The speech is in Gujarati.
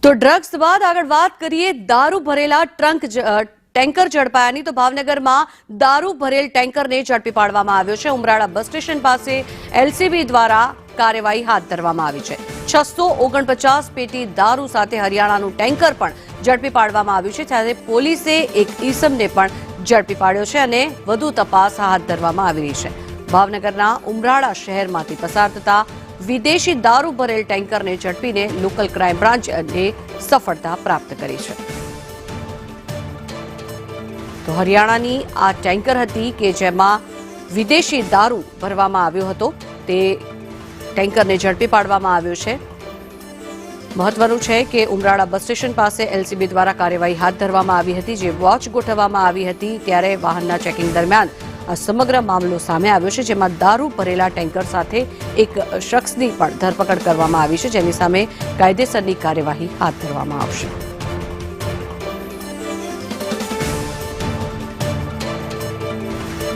તો ડ્રગ્સ બાદ આગળ વાત કરીએ દારૂ ભરેલા ટેન્કર ઝડપાયાની તો ભાવનગરમાં દારૂ ભરેલ ટેન્કરને ઝડપી પાડવામાં આવ્યો છે। ઉમરાળા બસ સ્ટેશન પાસે એલસીબી દ્વારા કાર્યવાહી હાથ ધરવામાં આવી છે। 649 પેટી દારૂ સાથે હરિયાણાનું ટેન્કર પણ ઝડપી પાડવામાં આવ્યું છે, ત્યારે પોલીસે એક ઈસમને પણ ઝડપી પાડ્યો છે અને વધુ તપાસ હાથ ધરવામાં આવી રહી છે। ભાવનગરના ઉમરાળા શહેરમાંથી પસાર થતા વિદેશી દારૂ ભરેલ ટેન્કરને ઝડપીને લોકલ ક્રાઇમ બ્રાન્ચે સફળતા પ્રાપ્ત કરી છે। તો હરિયાણાની આ ટેન્કર હતી કે જેમાં વિદેશી દારૂ ભરવામાં આવ્યો હતો, તે ટેન્કરને ઝડપી પાડવામાં આવ્યો છે। મહત્વનું છે કે ઉમરાળા બસ સ્ટેશન પાસે એલસીબી દ્વારા કાર્યવાહી હાથ ધરવામાં આવી હતી, જે વોચ ગોઠવવામાં આવી હતી ત્યારે વાહનના ચેકિંગ દરમિયાન આ સમગ્ર મામલો સામે આવ્યો છે, જેમાં દારૂ ભરેલા ટેન્કર સાથે એક શખ્સની પણ ધરપકડ કરવામાં આવી છે, જેની સામે કાયદેસરની કાર્યવાહી હાથ ધરવામાં આવશે।